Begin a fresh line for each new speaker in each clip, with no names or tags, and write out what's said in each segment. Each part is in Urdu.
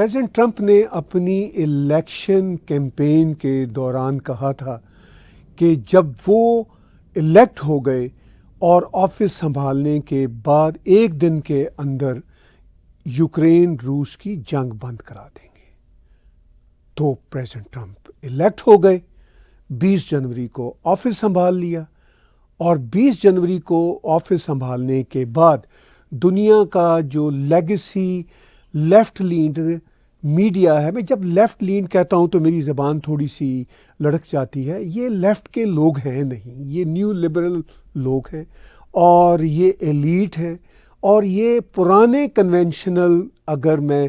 پریزیڈنٹ ٹرمپ نے اپنی الیکشن کیمپین کے دوران کہا تھا کہ جب وہ الیکٹ ہو گئے اور آفس سنبھالنے کے بعد ایک دن کے اندر یوکرین روس کی جنگ بند کرا دیں گے. تو پریزیڈنٹ ٹرمپ الیکٹ ہو گئے، 20 جنوری کو آفس سنبھال لیا، اور 20 جنوری کو آفس سنبھالنے کے بعد دنیا کا جو لیگیسی لیفٹ لینڈ میڈیا ہے، میں جب لیفٹ لینڈ کہتا ہوں تو میری زبان تھوڑی سی لڑک جاتی ہے، یہ لیفٹ کے لوگ ہیں نہیں، یہ نیو لبرل لوگ ہیں اور یہ ایلیٹ ہے، اور یہ پرانے کنونشنل اگر میں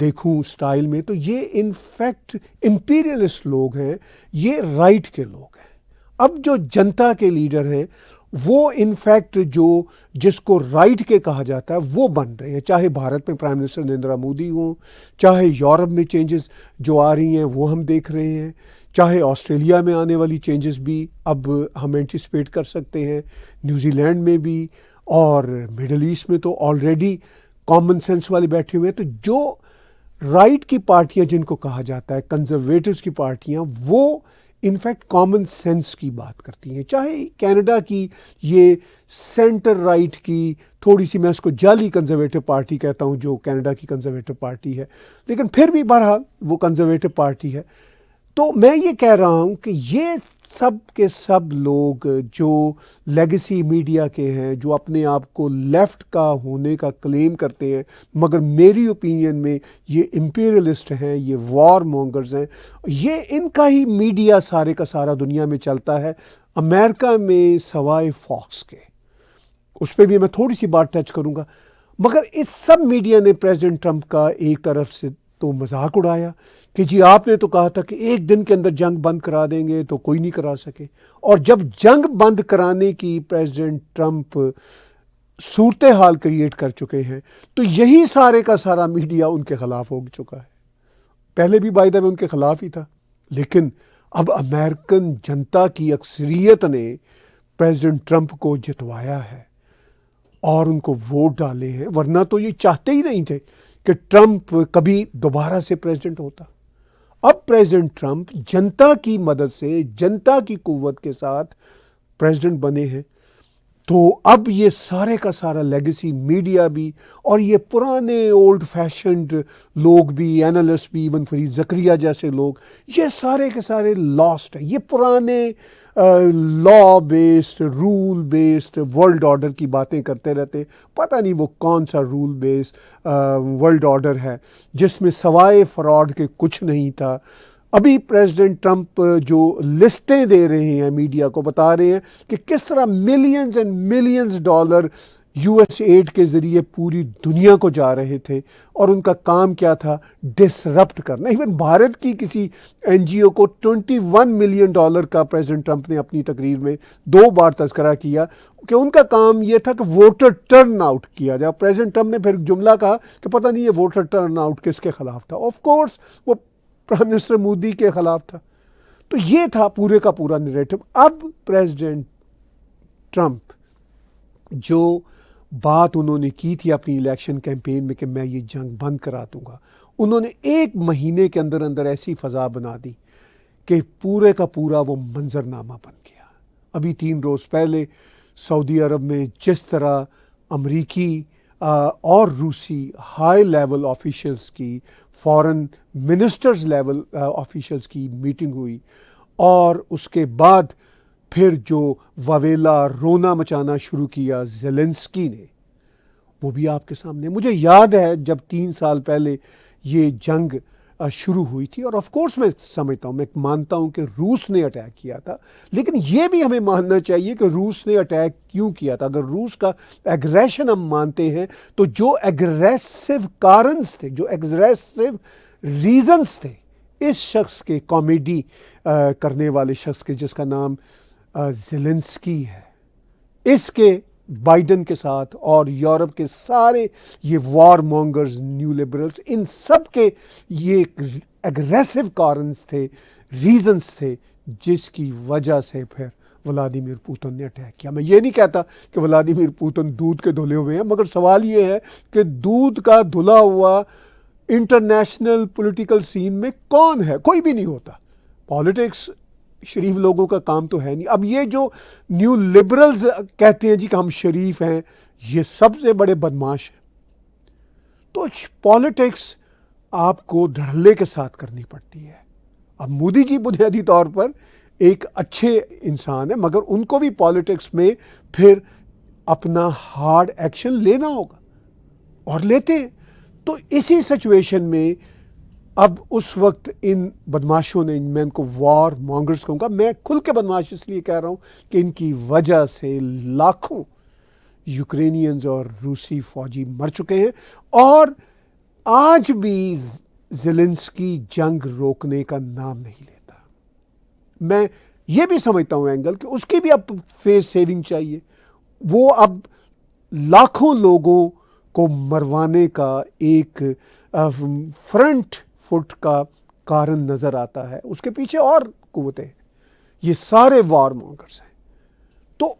دیکھوں سٹائل میں تو یہ انفیکٹ امپیریلسٹ لوگ ہیں، یہ رائٹ کے لوگ ہیں. اب جو جنتا کے لیڈر ہیں وہ انفیکٹ جس کو رائٹ کے کہا جاتا ہے وہ بن رہے ہیں، چاہے بھارت میں پرائم منسٹر نریندر مودی ہوں، چاہے یورپ میں چینجز جو آ رہی ہیں وہ ہم دیکھ رہے ہیں، چاہے آسٹریلیا میں آنے والی چینجز بھی اب ہم اینٹیسپیٹ کر سکتے ہیں، نیوزی لینڈ میں بھی، اور مڈل ایسٹ میں تو آلریڈی کامن سینس والے بیٹھے ہوئے ہیں. تو جو رائٹ کی پارٹیاں جن کو کہا جاتا ہے کنزرویٹوز کی پارٹیاں، وہ انفیکٹ کامن سینس کی بات کرتی ہیں. چاہے کینیڈا کی یہ سینٹر رائٹ کی تھوڑی سی، میں اس کو جعلی کنزرویٹو پارٹی کہتا ہوں جو کینیڈا کی کنزرویٹو پارٹی ہے، لیکن پھر بھی بہرحال وہ کنزرویٹو پارٹی ہے. تو میں یہ کہہ رہا ہوں کہ یہ سب کے سب لوگ جو لیگیسی میڈیا کے ہیں، جو اپنے آپ کو لیفٹ کا ہونے کا کلیم کرتے ہیں، مگر میری اوپینین میں یہ امپیریلسٹ ہیں، یہ وار مونگرز ہیں، یہ ان کا ہی میڈیا سارے کا سارا دنیا میں چلتا ہے. امریکہ میں سوائے فاکس کے، اس پہ بھی میں تھوڑی سی بات ٹچ کروں گا، مگر اس سب میڈیا نے پریزیڈنٹ ٹرمپ کا ایک طرف سے تو مذاق اڑایا کہ جی آپ نے تو کہا تھا کہ ایک دن کے اندر جنگ بند کرا دیں گے، تو کوئی نہیں کرا سکے. اور جب جنگ بند کرانے کی پریزیڈنٹ ٹرمپ صورتحال کریٹ کر چکے ہیں تو یہی سارے کا سارا میڈیا ان کے خلاف ہو چکا ہے. پہلے بھی بائی دا وے ان کے خلاف ہی تھا، لیکن اب امریکن جنتا کی اکثریت نے پریزیڈنٹ ٹرمپ کو جتوایا ہے اور ان کو ووٹ ڈالے ہیں، ورنہ تو یہ چاہتے ہی نہیں تھے کہ ٹرمپ کبھی دوبارہ سے پریزیڈنٹ ہوتا. اب پریزیڈنٹ ٹرمپ جنتا کی مدد سے، جنتا کی قوت کے ساتھ پریزیڈنٹ بنے ہیں. تو اب یہ سارے کا سارا لیگیسی میڈیا بھی، اور یہ پرانے اولڈ فیشنڈ لوگ بھی، اینالسٹ بھی، ایون فرید زکریا جیسے لوگ، یہ سارے کے سارے لاسٹ ہیں. یہ پرانے law based, rule based world order کی باتیں کرتے رہتے. پتہ نہیں وہ کون سا رول بیسڈ ورلڈ آرڈر ہے جس میں سوائے فراڈ کے کچھ نہیں تھا. ابھی پریزیڈنٹ ٹرمپ جو لسٹیں دے رہے ہیں میڈیا کو، بتا رہے ہیں کہ کس طرح millions and millions dollar US aid کے ذریعے پوری دنیا کو جا رہے تھے، اور ان کا کام کیا تھا؟ ڈسرپٹ کرنا. ایون بھارت کی کسی این جی او کو $21 ملین کا پریزیڈنٹ ٹرمپ نے اپنی تقریر میں 2 بار تذکرہ کیا کہ ان کا کام یہ تھا کہ ووٹر ٹرن آؤٹ کیا جائے. پریزیڈنٹ ٹرمپ نے پھر جملہ کہا کہ پتہ نہیں یہ ووٹر ٹرن آؤٹ کس کے خلاف تھا. آف کورس وہ پرائم منسٹر مودی کے خلاف تھا. تو یہ تھا پورے کا پورا نیریٹو. اب پریزیڈنٹ ٹرمپ جو بات انہوں نے کی تھی اپنی الیکشن کیمپین میں کہ میں یہ جنگ بند کرا دوں گا، انہوں نے 1 مہینے کے اندر اندر ایسی فضا بنا دی کہ پورے کا پورا وہ منظرنامہ بن گیا. ابھی 3 روز پہلے سعودی عرب میں جس طرح امریکی اور روسی ہائی لیول آفیشلز کی، فارن منسٹرز لیول آفیشلز کی میٹنگ ہوئی، اور اس کے بعد پھر جو واویلا رونا مچانا شروع کیا زیلنسکی نے، وہ بھی آپ کے سامنے. مجھے یاد ہے جب 3 سال پہلے یہ جنگ شروع ہوئی تھی، اور آف کورس میں سمجھتا ہوں، میں مانتا ہوں کہ روس نے اٹیک کیا تھا، لیکن یہ بھی ہمیں ماننا چاہیے کہ روس نے اٹیک کیوں کیا تھا. اگر روس کا ایگریشن ہم مانتے ہیں تو جو ایگریسو کارنز تھے، جو ایگریسو ریزنز تھے اس شخص کے، کامیڈی کرنے والے شخص کے جس کا نام زیلنسکی ہے، اس کے بائیڈن کے ساتھ اور یورپ کے سارے یہ وار مونگرز، نیو لبرلز، ان سب کے یہ ایگریسو کارنز تھے، ریزنز تھے، جس کی وجہ سے پھر ولادیمیر پوتن نے اٹیک کیا. میں یہ نہیں کہتا کہ ولادیمیر پوتن دودھ کے دھلے ہوئے ہیں، مگر سوال یہ ہے کہ دودھ کا دھلا ہوا انٹرنیشنل پولیٹیکل سین میں کون ہے؟ کوئی بھی نہیں ہوتا. پالیٹکس شریف لوگوں کا کام تو ہے نہیں. اب یہ جو نیو لبرلز کہتے ہیں جی کہ ہم شریف ہیں، یہ سب سے بڑے بدماش ہیں. تو پالیٹکس آپ کو دھڑلے کے ساتھ کرنی پڑتی ہے. اب مودی جی بنیادی طور پر ایک اچھے انسان ہیں، مگر ان کو بھی پالیٹکس میں پھر اپنا ہارڈ ایکشن لینا ہوگا، اور لیتے ہیں. تو اسی سچویشن میں اب اس وقت ان بدماشوں نے، میں ان کو وار مانگرز کہوں گا، میں کھل کے بدماش اس لیے کہہ رہا ہوں کہ ان کی وجہ سے لاکھوں یوکرینینز اور روسی فوجی مر چکے ہیں، اور آج بھی زیلنسکی جنگ روکنے کا نام نہیں لیتا. میں یہ بھی سمجھتا ہوں اینگل کہ اس کی بھی اب فیس سیونگ چاہیے. وہ اب لاکھوں لوگوں کو مروانے کا ایک فرنٹ فٹ کا کارن نظر آتا ہے. اس کے پیچھے اور قوتیں، یہ سارے وار مانگرز ہیں. تو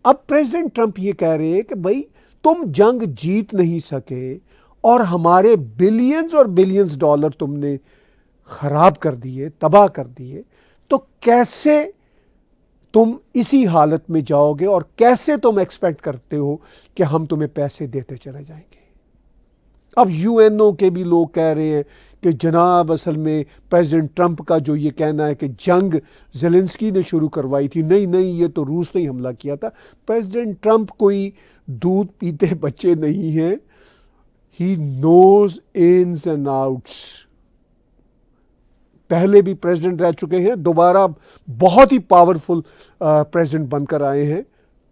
اب پریزیڈنٹ ٹرمپ یہ کہہ رہے ہیں کہ بھائی تم جنگ جیت نہیں سکے اور ہمارے بلینز اور بلینز ڈالر تم نے خراب کر دیے، تباہ کر دیے، تو کیسے تم اسی حالت میں جاؤ گے اور کیسے تم ایکسپیکٹ کرتے ہو کہ ہم تمہیں پیسے دیتے چلے جائیں گے؟ اب یو این او کے بھی لوگ کہہ رہے ہیں کہ جناب اصل میں پریزیڈنٹ ٹرمپ کا جو یہ کہنا ہے کہ جنگ زیلنسکی نے شروع کروائی تھی، نہیں یہ تو روس نے ہی حملہ کیا تھا. پریزیڈنٹ ٹرمپ کوئی دودھ پیتے بچے نہیں ہیں. ہی نوز انز اینڈ آؤٹس. پہلے بھی پریزیڈنٹ رہ چکے ہیں، دوبارہ بہت ہی پاورفل پریزیڈنٹ بن کر آئے ہیں.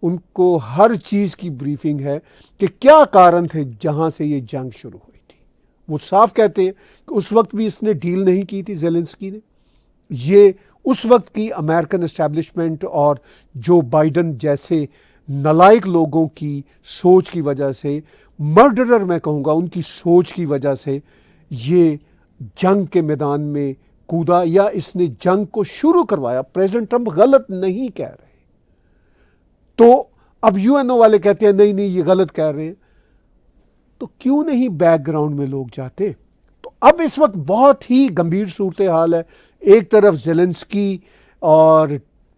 ان کو ہر چیز کی بریفنگ ہے کہ کیا کارن تھے جہاں سے یہ جنگ شروع ہوئی تھی. وہ صاف کہتے ہیں کہ اس وقت بھی اس نے ڈیل نہیں کی تھی زیلنسکی نے. یہ اس وقت کی امریکن اسٹیبلشمنٹ اور جو بائیڈن جیسے نالائق لوگوں کی سوچ کی وجہ سے، مرڈرر میں کہوں گا، ان کی سوچ کی وجہ سے یہ جنگ کے میدان میں کودا، یا اس نے جنگ کو شروع کروایا. پریزیڈنٹ ٹرمپ غلط نہیں کہہ رہے. تو اب یو این او والے کہتے ہیں نہیں یہ غلط کہہ رہے ہیں. تو کیوں نہیں بیک گراؤنڈ میں لوگ جاتے؟ تو اب اس وقت بہت ہی گمبھیر صورتحال ہے. ایک طرف زیلنسکی اور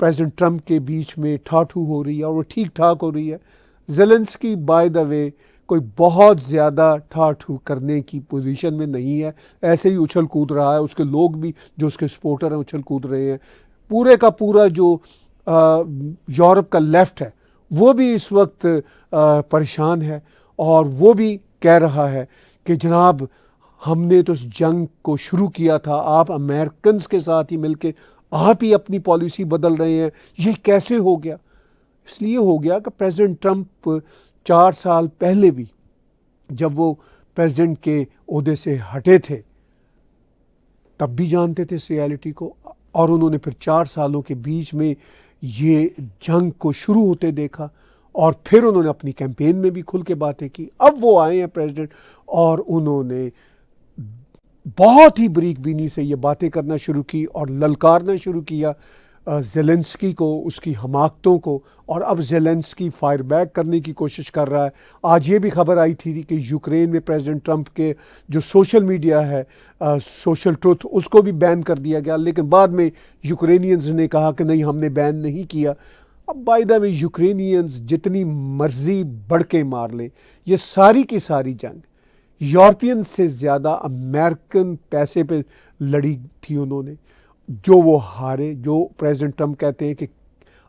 پریزیڈنٹ ٹرمپ کے بیچ میں ٹھاٹھو ہو رہی ہے، اور وہ ٹھیک ٹھاک ہو رہی ہے. زیلنسکی بائی دا وے کوئی بہت زیادہ ٹھاٹھو کرنے کی پوزیشن میں نہیں ہے، ایسے ہی اچھل کود رہا ہے. اس کے لوگ بھی جو اس کے سپورٹر ہیں اچھل کود رہے ہیں. پورے کا پورا جو یورپ کا لیفٹ ہے وہ بھی اس وقت پریشان ہے، اور وہ بھی کہہ رہا ہے کہ جناب ہم نے تو اس جنگ کو شروع کیا تھا، آپ امریکنز کے ساتھ ہی مل کے آپ ہی اپنی پالیسی بدل رہے ہیں، یہ کیسے ہو گیا؟ اس لیے ہو گیا کہ پریزیڈنٹ ٹرمپ 4 سال پہلے بھی جب وہ پریزیڈنٹ کے عہدے سے ہٹے تھے تب بھی جانتے تھے اس ریالٹی کو، اور انہوں نے پھر 4 سالوں کے بیچ میں یہ جنگ کو شروع ہوتے دیکھا، اور پھر انہوں نے اپنی کیمپین میں بھی کھل کے باتیں کی. اب وہ آئے ہیں پریزیڈنٹ، اور انہوں نے بہت ہی بریک بینی سے یہ باتیں کرنا شروع کی اور للکارنا شروع کیا زیلنسکی کو، اس کی حماقتوں کو. اور اب زیلنسکی فائر بیک کرنے کی کوشش کر رہا ہے. آج یہ بھی خبر آئی تھی کہ یوکرین میں پریزیڈنٹ ٹرمپ کے جو سوشل میڈیا ہے، سوشل ٹروتھ، اس کو بھی بین کر دیا گیا، لیکن بعد میں یوکرینینز نے کہا کہ نہیں ہم نے بین نہیں کیا. اب بائی دا وے یوکرینینز جتنی مرضی بڑھ کے مار لیں، یہ ساری کی ساری جنگ یورپین سے زیادہ امریکن پیسے پہ لڑی تھی انہوں نے، جو وہ ہارے. جو پریزیڈنٹ ٹرمپ کہتے ہیں کہ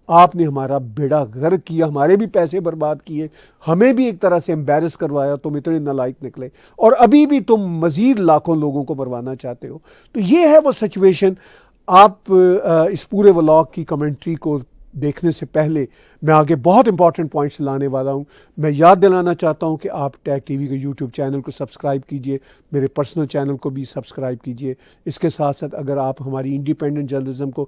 آپ نے ہمارا بیڑا غرق کیا، ہمارے بھی پیسے برباد کیے، ہمیں بھی ایک طرح سے امبیرس کروایا، تم اتنے نالائق نکلے، اور ابھی بھی تم مزید لاکھوں لوگوں کو مروانا چاہتے ہو. تو یہ ہے وہ سچویشن. آپ اس پورے ولاگ کی کمنٹری کو دیکھنے سے پہلے میں آگے بہت امپورٹنٹ پوائنٹس لانے والا ہوں. میں یاد دلانا چاہتا ہوں کہ آپ ٹیگ ٹی وی کے یوٹیوب چینل کو سبسکرائب کیجئے، میرے پرسنل چینل کو بھی سبسکرائب کیجئے. اس کے ساتھ ساتھ اگر آپ ہماری انڈیپینڈنٹ جرنلزم کو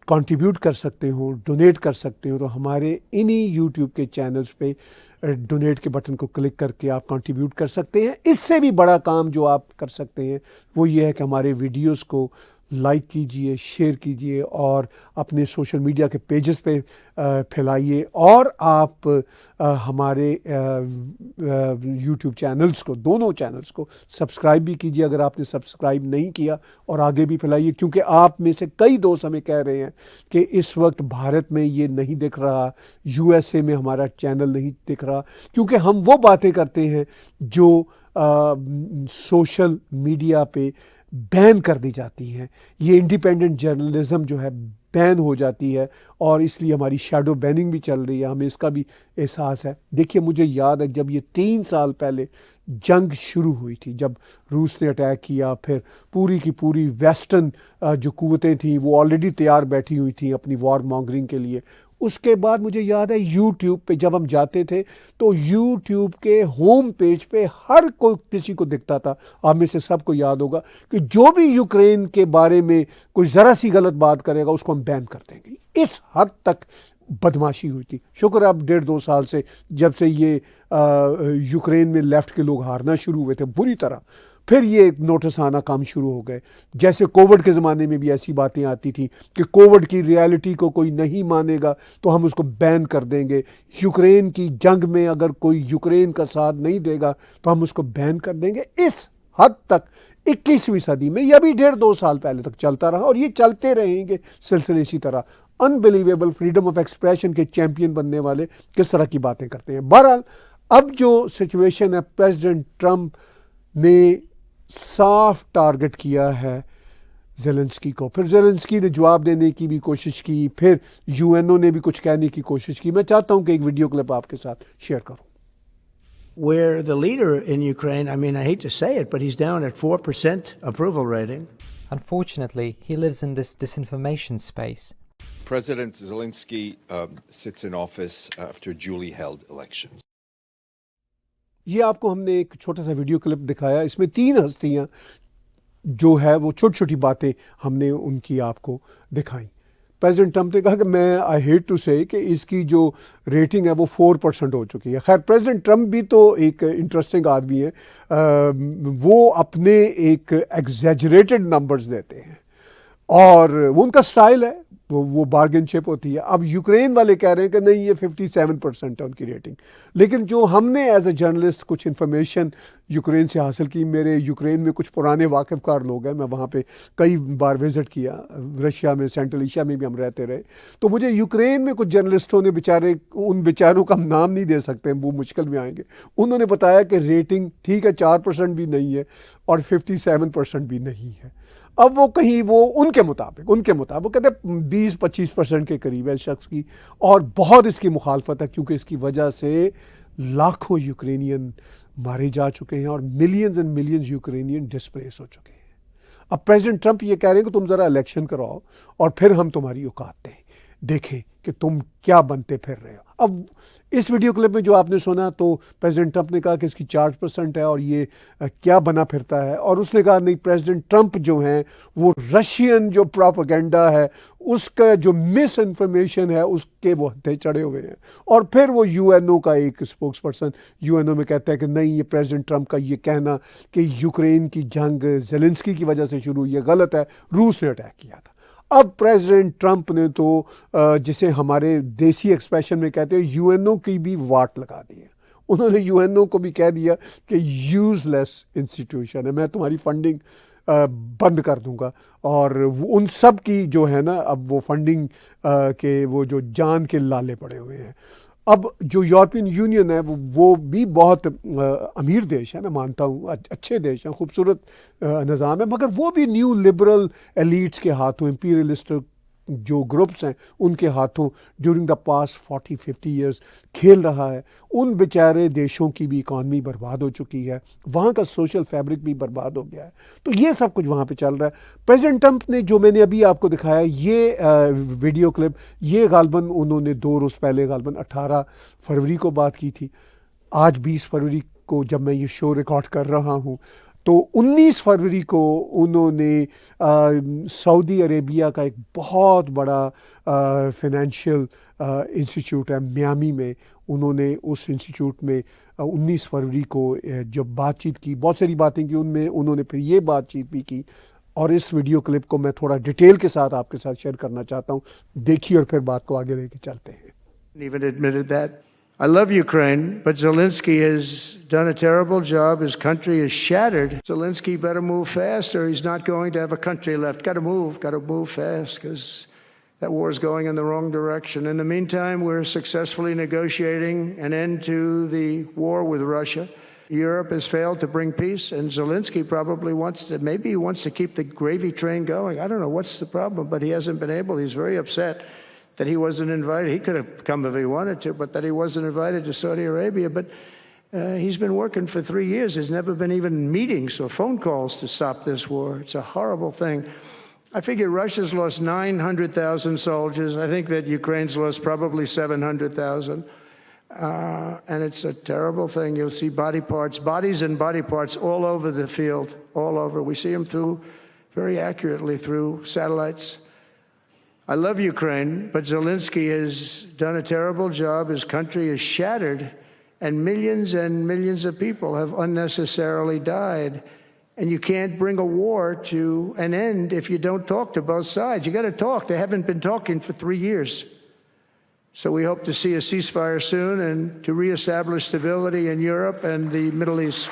کنٹریبیوٹ کر سکتے ہو، ڈونیٹ کر سکتے ہو، تو ہمارے انہی یوٹیوب کے چینلز پہ ڈونیٹ کے بٹن کو کلک کر کے آپ کنٹریبیوٹ کر سکتے ہیں. اس سے بھی بڑا کام جو آپ کر سکتے ہیں وہ یہ ہے کہ ہمارے ویڈیوز کو لائک کیجئے، شیئر کیجئے اور اپنے سوشل میڈیا کے پیجز پہ پھیلائیے، اور آپ ہمارے یوٹیوب چینلز کو، دونوں چینلز کو سبسکرائب بھی کیجئے اگر آپ نے سبسکرائب نہیں کیا، اور آگے بھی پھیلائیے، کیونکہ آپ میں سے کئی دوست ہمیں کہہ رہے ہیں کہ اس وقت بھارت میں یہ نہیں دکھ رہا، یو ایس اے میں ہمارا چینل نہیں دکھ رہا، کیونکہ ہم وہ باتیں کرتے ہیں جو سوشل میڈیا پہ بین کر دی جاتی ہیں، یہ انڈیپینڈنٹ جرنلزم جو ہے بین ہو جاتی ہے، اور اس لیے ہماری شیڈو بیننگ بھی چل رہی ہے، ہمیں اس کا بھی احساس ہے۔ دیکھیے مجھے یاد ہے جب یہ 3 سال پہلے جنگ شروع ہوئی تھی، جب روس نے اٹیک کیا، پھر پوری کی پوری ویسٹرن جو قوتیں تھیں وہ آلریڈی تیار بیٹھی ہوئی تھیں اپنی وار مانگرنگ کے لیے۔ اس کے بعد مجھے یاد ہے یوٹیوب پہ جب ہم جاتے تھے تو یوٹیوب کے ہوم پیج پہ ہر کوئی کسی کو دکھتا تھا، آپ میں سے سب کو یاد ہوگا کہ جو بھی یوکرین کے بارے میں کوئی ذرا سی غلط بات کرے گا اس کو ہم بین کر دیں گے۔ اس حد تک بدماشی ہوئی تھی۔ شکر ہے اب 1.5-2 سال سے جب سے یہ یوکرین میں لیفٹ کے لوگ ہارنا شروع ہوئے تھے بری طرح، پھر یہ نوٹس آنا کام شروع ہو گئے۔ جیسے کووڈ کے زمانے میں بھی ایسی باتیں آتی تھیں کہ کووڈ کی ریالٹی کو کوئی نہیں مانے گا تو ہم اس کو بین کر دیں گے، یوکرین کی جنگ میں اگر کوئی یوکرین کا ساتھ نہیں دے گا تو ہم اس کو بین کر دیں گے۔ اس حد تک 21ویں صدی میں، یہ بھی 1.5-2 سال پہلے تک چلتا رہا، اور یہ چلتے رہیں گے سلسلے اسی طرح۔ انبلیویبل فریڈم آف ایکسپریشن کے چیمپئن بننے والے کس طرح کی باتیں کرتے ہیں۔ بہرحال اب جو سچویشن ہے، پریزیڈنٹ ٹرمپ نے صاف ٹارگٹ کیا ہے زیلنسکی کو، پھر زیلنسکی نے جواب دینے کی بھی کوشش کی، پھر یو این او نے بھی کچھ کہنے کی کوشش کی۔ میں چاہتا ہوں کہ ایک ویڈیو کلپ آپ کے ساتھ شیئر کروں۔
Where the leader in Ukraine, I mean, I hate to say it, but he's down at 4% approval rating.
Unfortunately, he lives in this disinformation space.
President Zelensky sits in office after duly held elections.
یہ آپ کو ہم نے ایک چھوٹا سا ویڈیو کلپ دکھایا، اس میں 3 ہستیاں جو ہے وہ چھوٹی چھوٹی باتیں ہم نے ان کی آپ کو دکھائیں۔ پریزیڈنٹ ٹرمپ نے کہا کہ میں آئی ہیٹ ٹو سے کہ اس کی جو ریٹنگ ہے وہ 4% ہو چکی ہے۔ خیر پریزیڈنٹ ٹرمپ بھی تو ایک انٹرسٹنگ آدمی ہے، وہ اپنے ایک ایگزیجریٹڈ نمبرز دیتے ہیں اور وہ ان کا سٹائل ہے، وہ بارگن چپ ہوتی ہے۔ اب یوکرین والے کہہ رہے ہیں کہ نہیں یہ 57% ہے ان کی ریٹنگ، لیکن جو ہم نے ایز اے جرنلسٹ کچھ انفارمیشن یوکرین سے حاصل کی، میرے یوکرین میں کچھ پرانے واقف کار لوگ ہیں، میں وہاں پہ کئی بار وزٹ کیا، رشیا میں، سینٹرل ایشیا میں بھی ہم رہتے رہے، تو مجھے یوکرین میں کچھ جرنلسٹوں نے بیچارے، ان بیچاروں کا ہم نام نہیں دے سکتے، وہ مشکل میں آئیں گے، انہوں نے بتایا کہ ریٹنگ ٹھیک ہے 4% بھی نہیں ہے اور 57% بھی نہیں ہے۔ اب وہ کہیں وہ ان کے مطابق کہتے ہیں 20-25% کے قریب ہے شخص کی، اور بہت اس کی مخالفت ہے کیونکہ اس کی وجہ سے لاکھوں یوکرینین مارے جا چکے ہیں اور millions and millions Ukrainian displaced ہو چکے ہیں۔ اب پریزیڈنٹ ٹرمپ یہ کہہ رہے ہیں کہ تم ذرا الیکشن کراؤ اور پھر ہم تمہاری اوقات دیں، دیکھیں کہ تم کیا بنتے پھر رہے ہو۔ اب اس ویڈیو کلپ میں جو آپ نے سنا تو پریزیڈنٹ ٹرمپ نے کہا کہ اس کی 4% ہے اور یہ کیا بنا پھرتا ہے، اور اس نے کہا نہیں، پریزیڈنٹ ٹرمپ جو ہیں وہ رشین جو پروپیگنڈا ہے اس کا جو مس انفارمیشن ہے اس کے وہ ہتھے چڑھے ہوئے ہیں۔ اور پھر وہ یو این او کا ایک اسپوکس پرسن یو این او میں کہتا ہے کہ نہیں، یہ پریزیڈنٹ ٹرمپ کا یہ کہنا کہ یوکرین کی جنگ زیلنسکی کی وجہ سے شروع، یہ غلط ہے، روس نے اٹیک کیا تھا۔ اب پریزیڈنٹ ٹرمپ نے تو جسے ہمارے دیسی ایکسپریشن میں کہتے ہیں یو این او کی بھی واٹ لگا دی ہے۔ انہوں نے یو این او کو بھی کہہ دیا کہ یوز لیس انسٹیٹیوشن ہے، میں تمہاری فنڈنگ بند کر دوں گا، اور ان سب کی جو ہے نا اب وہ فنڈنگ کے وہ جو جان کے لالے پڑے ہوئے ہیں۔ اب جو یورپین یونین ہے وہ بھی بہت امیر دیش ہے، میں مانتا ہوں، اچھے دیش ہیں، خوبصورت نظام ہے، مگر وہ بھی نیو لبرل ایلیٹس کے ہاتھوں، امپیریلسٹ جو گروپس ہیں ان کے ہاتھوں ڈیورنگ دا پاسٹ 40-50 ایئرس کھیل رہا ہے۔ ان بیچارے دیشوں کی بھی اکانومی برباد ہو چکی ہے، وہاں کا سوشل فیبرک بھی برباد ہو گیا ہے، تو یہ سب کچھ وہاں پہ چل رہا ہے۔ پریزیڈنٹ ٹرمپ نے جو میں نے ابھی آپ کو دکھایا یہ ویڈیو کلپ، یہ غالباً انہوں نے 2 روز پہلے غالباً 18 فروری کو بات کی تھی۔ آج 20 فروری کو جب میں یہ شو ریکارڈ کر رہا ہوں تو 19 فروری کو انہوں نے سعودی عربیہ کا ایک بہت بڑا فائنینشیل انسٹیٹیوٹ ہے میامی میں، انہوں نے اس انسٹیٹیوٹ میں 19 فروری کو جب بات چیت کی، بہت ساری باتیں کی، ان میں انہوں نے پھر یہ بات چیت بھی کی، اور اس ویڈیو کلپ کو میں تھوڑا ڈیٹیل کے ساتھ آپ کے ساتھ شیئر کرنا چاہتا ہوں. دیکھیے اور پھر بات کو آگے لے کے چلتے ہیں.
Even admitted that. I love Ukraine, but Zelensky has done a terrible job. His country is shattered. Zelensky better move fast or he's not going to have a country left. Got to move fast because that war is going in the wrong direction. In the meantime, we're successfully negotiating an end to the war with Russia. Europe has failed to bring peace, and Zelensky probably maybe he wants to keep the gravy train going. I don't know what's the problem, but he hasn't been able. He's very upset that he wasn't invited. He could have come if he wanted to, but that he wasn't invited to Saudi Arabia. But he's been working for 3 years. There's never been even meetings or phone calls to stop this war. It's a horrible thing. I figure Russia's lost 900,000 soldiers. I think that Ukraine's lost probably 700,000. And it's a terrible thing. You'll see bodies and body parts all over the field, all over. We see them very accurately through satellites. I love Ukraine, but Zelensky has done a terrible job. His country is shattered, and millions of people have unnecessarily died. And you can't bring a war to an end if you don't talk to both sides. You got to talk. They haven't been talking for 3 years. So we hope to see a ceasefire soon and to reestablish stability in Europe and the Middle East.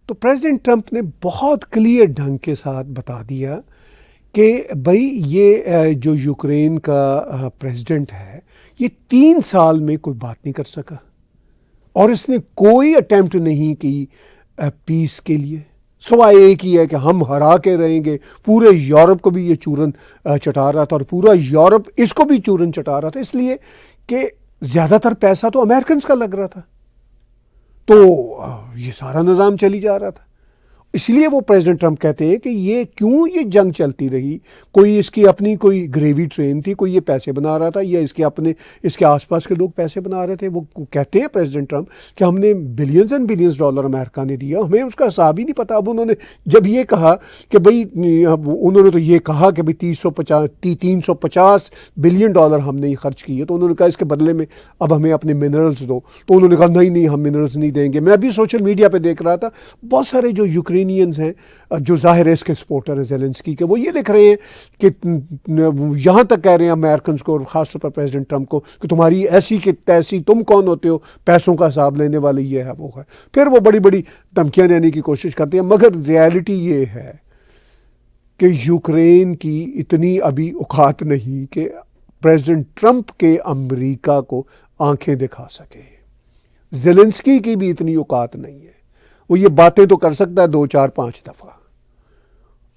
تو پریزیڈنٹ ٹرمپ نے بہت کلیئر ڈھنگ کے ساتھ بتا دیا کہ بھائی یہ جو یوکرین کا پریزیڈنٹ ہے یہ 3 سال میں کوئی بات نہیں کر سکا اور اس نے کوئی اٹیمپٹ نہیں کی پیس کے لیے، سوائے ایک ہی ہے کہ ہم ہرا کے رہیں گے. پورے یورپ کو بھی یہ چورن چٹا رہا تھا اور پورا یورپ اس کو بھی چورن چٹا رہا تھا، اس لیے کہ زیادہ تر پیسہ تو امریکنز کا لگ رہا تھا، تو یہ سارا نظام چلی جا رہا تھا. اس لیے وہ پریزیڈنٹ ٹرمپ کہتے ہیں کہ یہ کیوں یہ جنگ چلتی رہی، کوئی اس کی اپنی کوئی گریوی ٹرین تھی، کوئی یہ پیسے بنا رہا تھا یا اس کے آس پاس کے لوگ پیسے بنا رہے تھے. وہ کہتے ہیں پریزیڈنٹ ٹرمپ کہ ہم نے بلینز اینڈ بلینز ڈالر امریکہ نے دیا، ہمیں اس کا حساب ہی نہیں پتا. اب انہوں نے جب یہ کہا کہ بھائی انہوں نے تو یہ کہا کہ بھائی 350 بلین ڈالر ہم نے خرچ کیے، تو انہوں نے کہا اس کے بدلے میں اب ہمیں اپنے منرلز دو. تو انہوں نے کہا نہیں ہم منرلز نہیں دیں گے. میں ابھی سوشل میڈیا پہ دیکھ رہا تھا بہت سارے جو یوکرینینز ہیں جو ظاہر ہے اس کے سپورٹر ہیں زیلنسکی کے، وہ یہ لکھ رہے ہیں کہ یہاں تک کہہ رہے ہیں امریکنز کو اور خاص طور پر پریزیڈنٹ ٹرمپ کو کہ تمہاری ایسی کہ تیسی، تم کون ہوتے ہو پیسوں کا حساب لینے والے، یہ ہے وہ ہے. پھر وہ بڑی بڑی دھمکیاں دینے کی کوشش کرتے ہیں. مگر ریالٹی یہ ہے کہ یوکرین کی اتنی ابھی اوقات نہیں کہ پریزیڈنٹ ٹرمپ کے امریکہ کو آنکھیں دکھا سکے. زیلنسکی کی بھی اتنی اوقات نہیں ہے. وہ یہ باتیں تو کر سکتا ہے 2 4 5 دفعہ.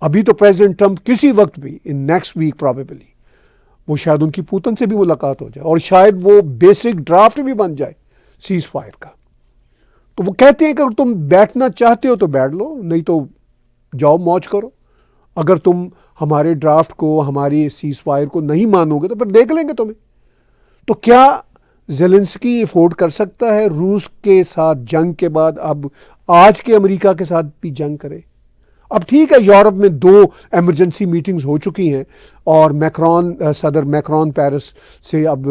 ابھی تو پریزیڈنٹ ٹرمپ کسی وقت بھی ان نیکسٹ ویک پرابیبلی وہ شاید ان کی پوتن سے بھی ملاقات ہو جائے اور شاید وہ بیسک ڈرافٹ بھی بن جائے سیز فائر کا. تو وہ کہتے ہیں کہ اگر تم بیٹھنا چاہتے ہو تو بیٹھ لو، نہیں تو جاؤ موج کرو. اگر تم ہمارے ڈرافٹ کو، ہماری سیز فائر کو نہیں مانو گے تو پھر دیکھ لیں گے تمہیں. تو کیا زیلنسکی افورڈ کر سکتا ہے روس کے ساتھ جنگ کے بعد اب آج کے امریکہ کے ساتھ بھی جنگ کرے؟ اب ٹھیک ہے یورپ میں 2 ایمرجنسی میٹنگز ہو چکی ہیں اور صدر میکرون پیرس سے اب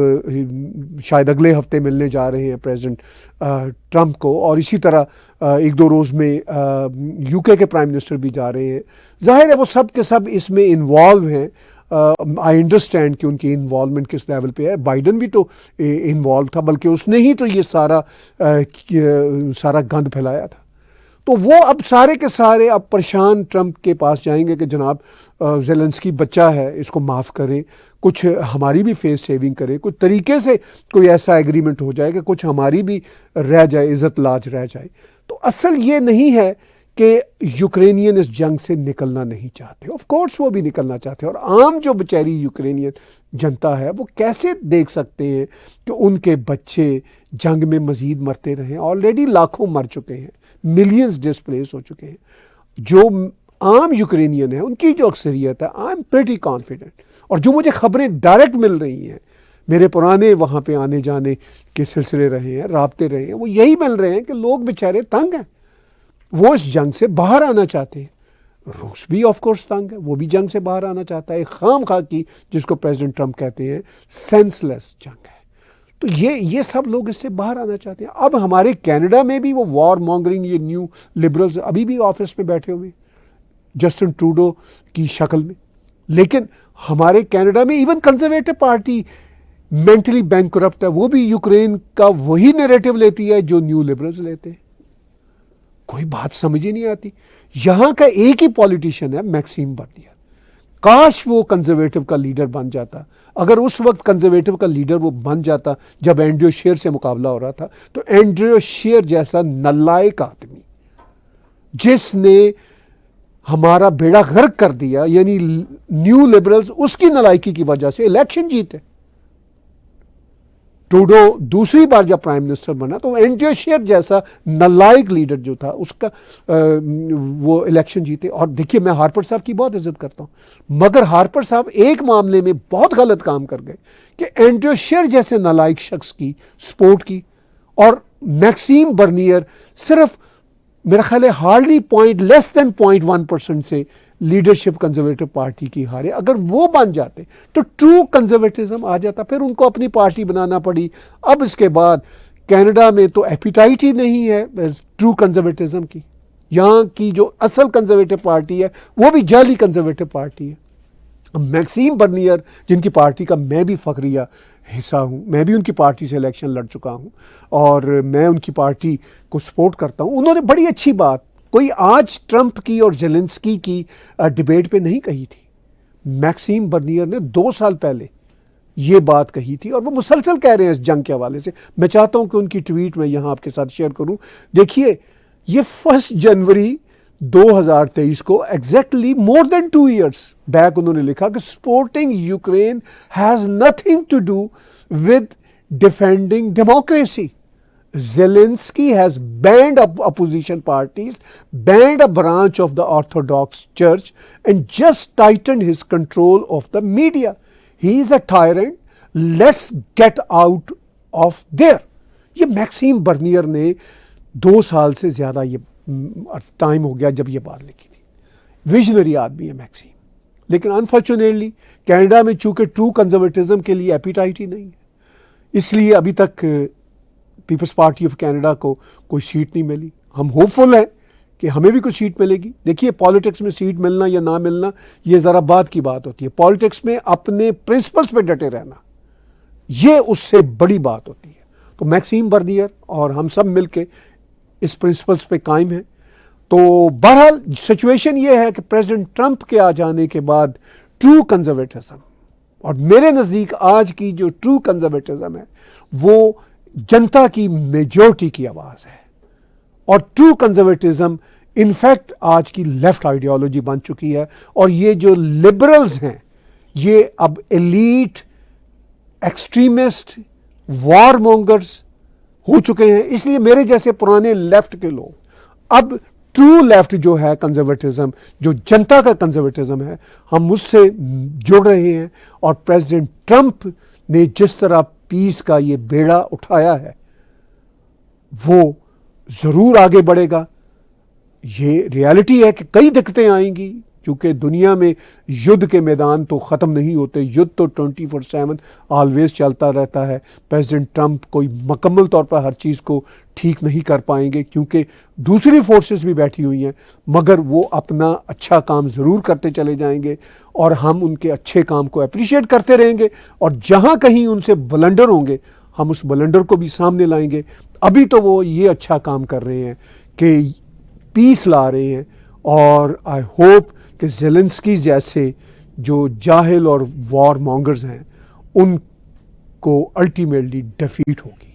شاید اگلے ہفتے ملنے جا رہے ہیں پریزیڈنٹ ٹرمپ کو، اور اسی طرح 1-2 روز میں UK کے پرائم منسٹر بھی جا رہے ہیں. ظاہر ہے وہ سب کے سب اس میں انوالو ہیں. آئی انڈرسٹینڈ کہ ان کی انوالومنٹ کس لیول پہ ہے. بائیڈن بھی تو انوالو تھا، بلکہ اس نے ہی تو یہ سارا گند پھیلایا تھا. تو وہ اب سارے کے سارے اب پریشان ٹرمپ کے پاس جائیں گے کہ جناب زیلنسکی بچہ ہے، اس کو معاف کریں، کچھ ہماری بھی فیس سیونگ کرے، کچھ طریقے سے کوئی ایسا ایگریمنٹ ہو جائے کہ کچھ ہماری بھی رہ جائے، عزت لاج رہ جائے. تو اصل یہ نہیں ہے کہ یوکرینین اس جنگ سے نکلنا نہیں چاہتے. آف کورس وہ بھی نکلنا چاہتے ہیں، اور عام جو بیچاری یوکرینین جنتا ہے وہ کیسے دیکھ سکتے ہیں کہ ان کے بچے جنگ میں مزید مرتے رہیں. آلریڈی لاکھوں مر چکے ہیں، ملینز ڈسپلیس ہو چکے ہیں. جو عام یوکرینین ہیں ان کی جو اکثریت ہے آئی ایم پریٹی کانفیڈنٹ، اور جو مجھے خبریں ڈائریکٹ مل رہی ہیں، میرے پرانے وہاں پہ آنے جانے کے سلسلے رہے ہیں، رابطے رہے ہیں، وہ یہی مل رہے ہیں کہ لوگ بیچارے تنگ ہیں، وہ اس جنگ سے باہر آنا چاہتے ہیں. روس بھی آف کورس تنگ ہے، وہ بھی جنگ سے باہر آنا چاہتا ہے. خام خواہ کی جس کو پریزیڈنٹ ٹرمپ کہتے ہیں سینس لیس جنگ ہے. تو یہ سب لوگ اس سے باہر آنا چاہتے ہیں. اب ہمارے کینیڈا میں بھی وہ وار مانگرنگ، یہ نیو لبرلز ابھی بھی آفس میں بیٹھے ہوئے جسٹن ٹروڈو کی شکل میں. لیکن ہمارے کینیڈا میں even conservative party mentally bankrupt ہے، وہ بھی یوکرین کا وہی نیریٹو لیتی ہے جو نیو لبرلز لیتے ہیں. کوئی بات سمجھ ہی نہیں آتی. یہاں کا ایک ہی پولیٹیشین ہے میکسیم برنیئر. کاش وہ کنزرویٹو کا لیڈر بن جاتا. اگر اس وقت کنزرویٹو کا لیڈر وہ بن جاتا جب اینڈریو شیئر سے مقابلہ ہو رہا تھا، تو اینڈریو شیئر جیسا نالائق آدمی جس نے ہمارا بیڑا غرق کر دیا، یعنی نیو لبرلز اس کی نالائکی کی وجہ سے الیکشن جیتے. ٹروڈو دوسری بار جب پرائم منسٹر بنا تو اینڈریو شیئر جیسا نالائق لیڈر جو تھا اس کا وہ الیکشن جیتے. اور دیکھیے میں ہارپر صاحب کی بہت عزت کرتا ہوں، مگر ہارپر صاحب ایک معاملے میں بہت غلط کام کر گئے کہ اینڈریو شیئر جیسے نالائق شخص کی سپورٹ کی، اور میکسیم برنیئر صرف میرا خیال ہے ہارڈلی لیس دین 0.1% سے لیڈرشپ کنزرویٹو پارٹی کی ہارے. اگر وہ بن جاتے تو ٹرو کنزرویٹزم آ جاتا. پھر ان کو اپنی پارٹی بنانا پڑی. اب اس کے بعد کینیڈا میں تو ایپیٹائٹ ہی نہیں ہے ٹرو کنزرویٹزم کی. یہاں کی جو اصل کنزرویٹو پارٹی ہے وہ بھی جعلی کنزرویٹو پارٹی ہے. میکسیم برنیئر جن کی پارٹی کا میں بھی فخریہ حصہ ہوں، میں بھی ان کی پارٹی سے الیکشن لڑ چکا ہوں اور میں ان کی پارٹی کو سپورٹ کرتا ہوں. انہوں نے بڑی اچھی بات کوئی آج ٹرمپ کی اور زیلنسکی کی ڈیبیٹ پہ نہیں کہی تھی. میکسیم برنیئر نے 2 سال پہلے یہ بات کہی تھی اور وہ مسلسل کہہ رہے ہیں اس جنگ کے حوالے سے. میں چاہتا ہوں کہ ان کی ٹویٹ میں یہاں آپ کے ساتھ شیئر کروں. دیکھیے یہ 1 جنوری 2023 کو exactly more than 2 years back انہوں نے لکھا کہ supporting Ukraine has nothing to do with defending democracy. Zelensky has banned opposition parties, banned a branch of the Orthodox Church, and just tightened his control of the media. He is a tyrant. Let's get out of there. یہ میکسیم برنیئر نے 2 سال سے زیادہ یہ ٹائم ہو گیا جب یہ بات لکھی تھی. ویژنری آدمی ہے میکسیم. لیکن انفارچونیٹلی کینیڈا میں چونکہ ٹرو کنزرویٹزم کے لیے ایپیٹائٹ ہی نہیں ہے، اس لیے ابھی تک پیپلز پارٹی آف کینیڈا کو کوئی سیٹ نہیں ملی. ہم ہوپ فل ہیں کہ ہمیں بھی کوئی سیٹ ملے گی. دیکھیے پالیٹکس میں سیٹ ملنا یا نہ ملنا یہ ذرا بعد کی بات ہوتی ہے. پالیٹکس میں اپنے پرنسپلز پہ ڈٹے رہنا یہ اس سے بڑی بات ہوتی ہے. تو میکسیم برنیئر اور ہم سب مل کے اس پرنسپلز پہ قائم ہیں. تو بہرحال سچویشن یہ ہے کہ پریزیڈنٹ ٹرمپ کے آ جانے کے بعد ٹرو کنزرویٹزم، اور میرے نزدیک آج کی جو ٹرو کنزرویٹزم ہے وہ جنتا کی میجورٹی کی آواز ہے. اور ٹرو کنزرویٹزم انفیکٹ آج کی لیفٹ آئیڈیالوجی بن چکی ہے. اور یہ جو لبرلز ہیں یہ اب ایلیٹ ایکسٹریمسٹ وار مونگرز ہو چکے ہیں. اس لیے میرے جیسے پرانے لیفٹ کے لوگ اب ٹرو لیفٹ جو ہے کنزرویٹزم، جو جنتا کا کنزرویٹزم ہے، ہم اس سے جڑ رہے ہیں. اور پریزیڈنٹ ٹرمپ نے جس طرح پیس کا یہ بیڑا اٹھایا ہے وہ ضرور آگے بڑھے گا. یہ ریالٹی ہے کہ کئی دقتیں آئیں گی کیونکہ دنیا میں یدھ کے میدان تو ختم نہیں ہوتے. یدھ تو 24/7 آلویز چلتا رہتا ہے. پریزیڈنٹ ٹرمپ کوئی مکمل طور پر ہر چیز کو ٹھیک نہیں کر پائیں گے کیونکہ دوسری فورسز بھی بیٹھی ہوئی ہیں، مگر وہ اپنا اچھا کام ضرور کرتے چلے جائیں گے اور ہم ان کے اچھے کام کو اپریشیٹ کرتے رہیں گے. اور جہاں کہیں ان سے بلنڈر ہوں گے ہم اس بلنڈر کو بھی سامنے لائیں گے. ابھی تو وہ یہ اچھا کام کر رہے ہیں کہ پیس لا رہے ہیں، اور آئی ہوپ کہ زیلنسکی جیسے جو جاہل اور وار مانگرز ہیں ان کو الٹیمیٹلی ڈیفیٹ ہوگی.